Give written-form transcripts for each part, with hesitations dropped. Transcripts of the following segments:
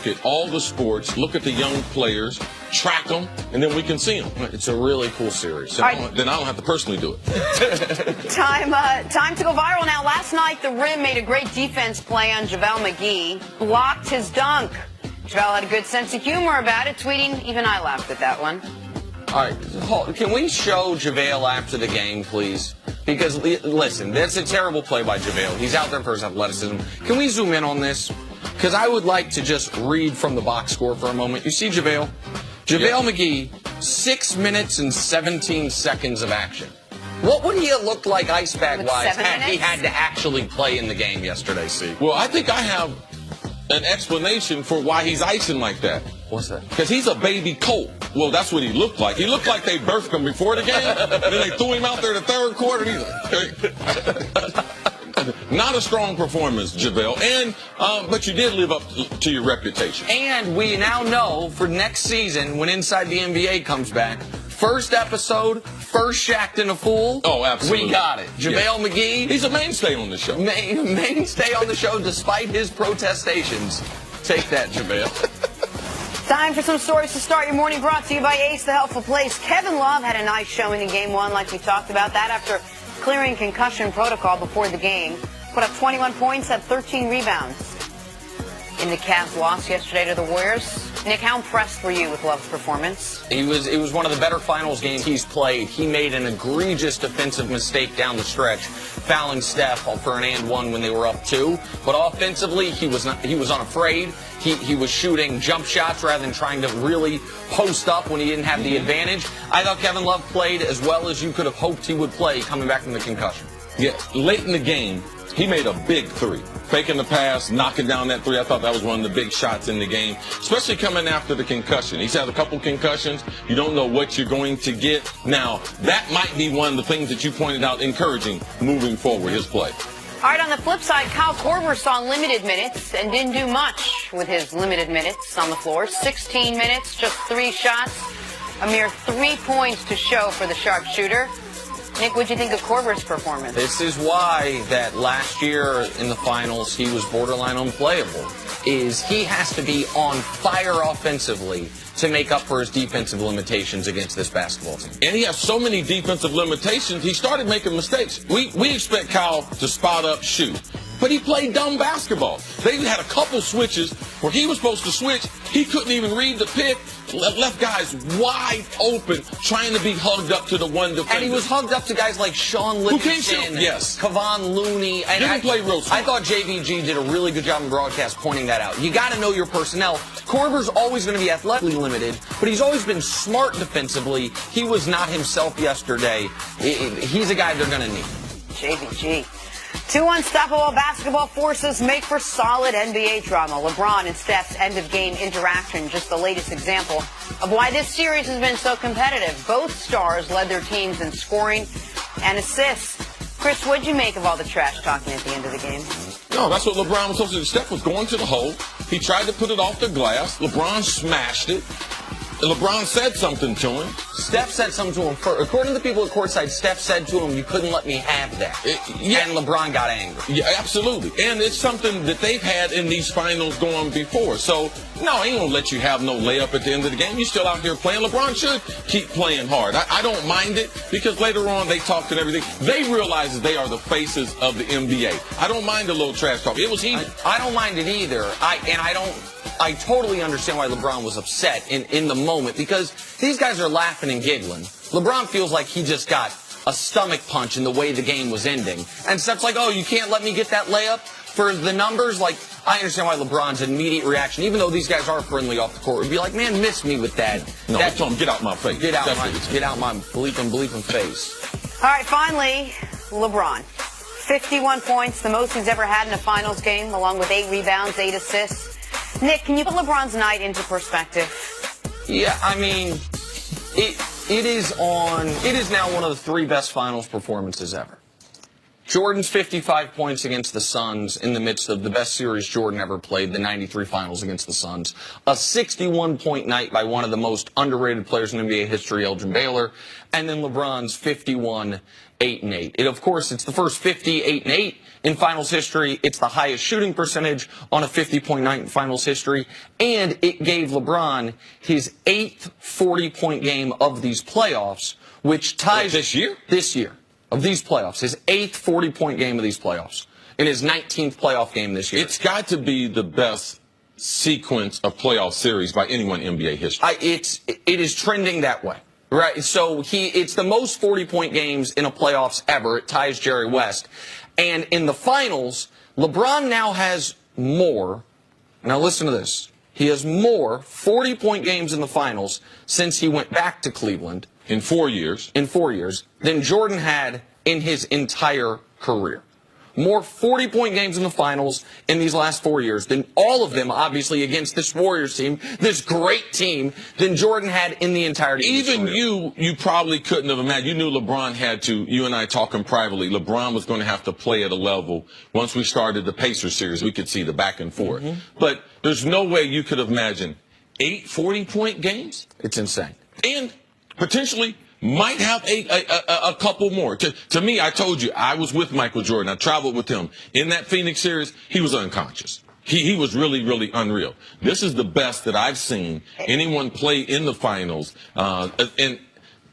at all the sports, look at the young players, track them, and then we can see them. It's a really cool series. Then I don't have to personally do it. Time to go viral now. Last night, the Rim made a great defense play on JaVale McGee, blocked his dunk. JaVale had a good sense of humor about it, tweeting, "Even I laughed at that one." All right, can we show JaVale after the game, please? Because, listen, that's a terrible play by JaVale. He's out there for his athleticism. Can we zoom in on this? Because I would like to just read from the box score for a moment. You see JaVale? JaVale McGee, 6 minutes and 17 seconds of action. What would he have looked like ice bag-wise had he had to actually play in the game yesterday, see? Well, I think I have an explanation for why he's icing like that. What's that? Because he's a baby colt. Well, that's what he looked like. He looked like they birthed him before the game, and then they threw him out there the third quarter, and he's like... Not a strong performance, JaVale, but you did live up to your reputation. And we now know for next season, when Inside the NBA comes back, first episode, first Shacked in a Fool. Oh, absolutely. We got it. JaVale McGee. He's a mainstay on the show. Mainstay on the show despite his protestations. Take that, JaVale. Time for some stories to start your morning, brought to you by Ace, the helpful place. Kevin Love had a nice showing in Game 1, like we talked about that, after clearing concussion protocol before the game. Put up 21 points, had 13 rebounds. In the Cavs' loss yesterday to the Warriors, Nick, how impressed were you with Love's performance? It was one of the better finals games he's played. He made an egregious defensive mistake down the stretch, fouling Steph for an and one when they were up 2. But offensively, he was unafraid. He was shooting jump shots rather than trying to really post up when he didn't have the advantage. I thought Kevin Love played as well as you could have hoped he would play coming back from the concussion. Yeah, late in the game, he made a big 3. Faking the pass, knocking down that 3. I thought that was one of the big shots in the game, especially coming after the concussion. He's had a couple concussions. You don't know what you're going to get. Now, that might be one of the things that you pointed out encouraging moving forward, his play. All right, on the flip side, Kyle Korver saw limited minutes and didn't do much with his limited minutes on the floor. 16 minutes, just 3 shots, a mere 3 points to show for the sharpshooter. Nick, what'd you think of Korver's performance? This is why that last year in the finals he was borderline unplayable. Is he has to be on fire offensively to make up for his defensive limitations against this basketball team. And he has so many defensive limitations, he started making mistakes. We expect Kyle to spot up, shoot. But he played dumb basketball. They had a couple switches where he was supposed to switch. He couldn't even read the pick. Left guys wide open, trying to be hugged up to the one defender. And he was hugged up to guys like Sean Livingston, yes, Kevon Looney. And didn't play real smart. I thought JVG did a really good job in broadcast pointing that out. You got to know your personnel. Korver's always going to be athletically limited, but he's always been smart defensively. He was not himself yesterday. He's a guy they're going to need. JVG. 2 unstoppable basketball forces make for solid NBA drama. LeBron and Steph's end-of-game interaction, just the latest example of why this series has been so competitive. Both stars led their teams in scoring and assists. Chris, what'd you make of all the trash talking at the end of the game? No, that's what LeBron was supposed to do. Steph was going to the hole. He tried to put it off the glass. LeBron smashed it. LeBron said something to him. Steph said something to him. According to the people at courtside, Steph said to him, "You couldn't let me have that." Yeah. And LeBron got angry. Yeah, absolutely. And it's something that they've had in these finals going before. So, no, I ain't going to let you have no layup at the end of the game. You're still out here playing. LeBron should keep playing hard. I don't mind it because later on they talked and everything. They realize that they are the faces of the NBA. I don't mind a little trash talk. It was heated. I don't mind it either. I totally understand why LeBron was upset in the moment because these guys are laughing and giggling. LeBron feels like he just got a stomach punch in the way the game was ending. And Steph's like, "Oh, you can't let me get that layup for the numbers?" Like, I understand why LeBron's immediate reaction, even though these guys are friendly off the court, would be like, "Man, miss me with that." No, I told him, "Get out my face." Get out my bleeping face. All right, finally, LeBron. 51 points, the most he's ever had in a finals game, along with 8 rebounds, 8 assists. Nick, can you put LeBron's night into perspective? Yeah, I mean, it is now one of the 3 best finals performances ever. Jordan's 55 points against the Suns in the midst of the best series Jordan ever played, the 93 finals against the Suns. A 61-point night by one of the most underrated players in NBA history, Elgin Baylor. And then LeBron's 51, 8-8. Of course, it's the first 58-8 in finals history. It's the highest shooting percentage on a 50-point night in finals history. And it gave LeBron his 8th 40-point game of these playoffs, which ties... This year? This year. Of these playoffs. His 8th 40-point game of these playoffs. In his 19th playoff game this year. It's got to be the best sequence of playoff series by anyone in NBA history. It is trending that way. Right, so it's the most 40-point games in a playoffs ever. It ties Jerry West. And in the finals, LeBron now has more. Now listen to this. He has more 40-point games in the finals since he went back to Cleveland. In 4 years. In 4 years. Than Jordan had in his entire career. More 40-point games in the finals in these last 4 years than all of them, obviously, against this Warriors team, this great team, than Jordan had in the entirety of his Even career. you probably couldn't have imagined. You knew LeBron had to, you and I talking privately, LeBron was going to have to play at a level. Once we started the Pacers series, we could see the back and forth. But there's no way you could have imagined 8 40-point games. It's insane. And potentially might have a couple more. To me, I told you, I was with Michael Jordan. I traveled with him. In that Phoenix series, he was unconscious. He was really, really unreal. This is the best that I've seen anyone play in the finals, and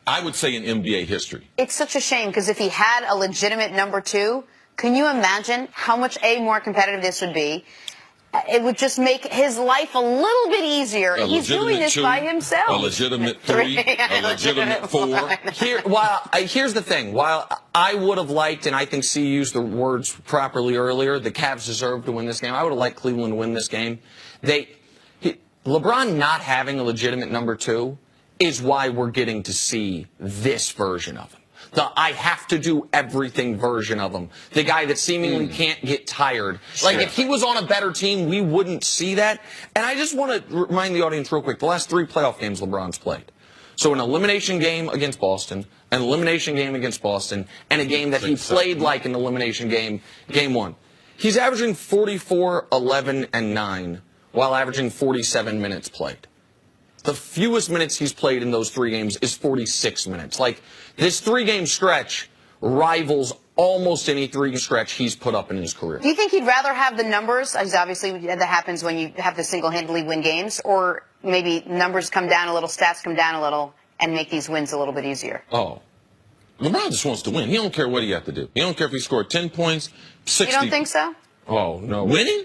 I would say in NBA history. It's such a shame because if he had a legitimate number 2, can you imagine how much more competitive this would be? It would just make his life a little bit easier. He's doing this 2, by himself. A legitimate 3, a legitimate 4. Here's the thing. While I would have liked, and I think C used the words properly earlier, the Cavs deserve to win this game. I would have liked Cleveland to win this game. LeBron not having a legitimate number 2 is why we're getting to see this version of him. The I have to do everything version of him. The guy that seemingly can't get tired. Like, if he was on a better team, we wouldn't see that. And I just want to remind the audience real quick, the last 3 playoff games LeBron's played. So an elimination game against Boston, an elimination game against Boston, and a game that he played like an elimination game, game 1. He's averaging 44, 11, and 9, while averaging 47 minutes played. The fewest minutes he's played in those 3 games is 46 minutes. Like, this 3-game stretch rivals almost any 3-game stretch he's put up in his career. Do you think he'd rather have the numbers, as obviously that happens when you have to single-handedly win games, or maybe numbers come down a little, stats come down a little, and make these wins a little bit easier? Oh. LeBron just wants to win. He don't care what he has to do. He don't care if he scored 10 points, 60. You don't think so? Oh, no. Winning?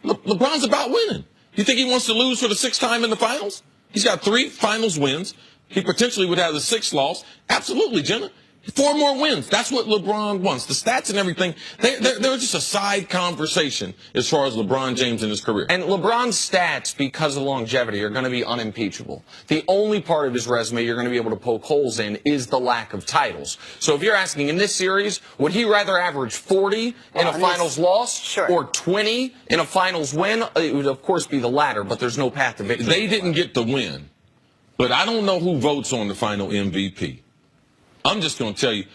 LeBron's about winning. You think he wants to lose for the 6th time in the finals? He's got 3 finals wins. He potentially would have the 6th loss. Absolutely, Jenna. 4 more wins. That's what LeBron wants. The stats and everything, they're just a side conversation as far as LeBron James in his career. And LeBron's stats, because of longevity, are going to be unimpeachable. The only part of his resume you're going to be able to poke holes in is the lack of titles. So if you're asking, in this series, would he rather average 40 in a finals loss or 20 in a finals win? It would, of course, be the latter, but there's no path to victory. They didn't get the win, but I don't know who votes on the final MVP. I'm just going to tell you,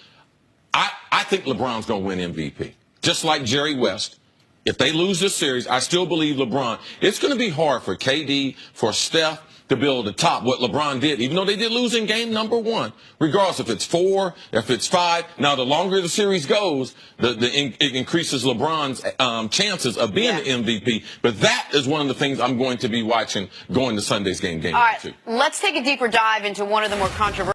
I think LeBron's going to win MVP. Just like Jerry West. If they lose this series, I still believe LeBron. It's going to be hard for KD, for Steph to be able to top what LeBron did, even though they did lose in game number 1. Regardless if it's 4, if it's 5. Now, the longer the series goes, it increases LeBron's chances of being the MVP. But that is one of the things I'm going to be watching going to Sunday's game. All right, let's take a deeper dive into one of the more controversial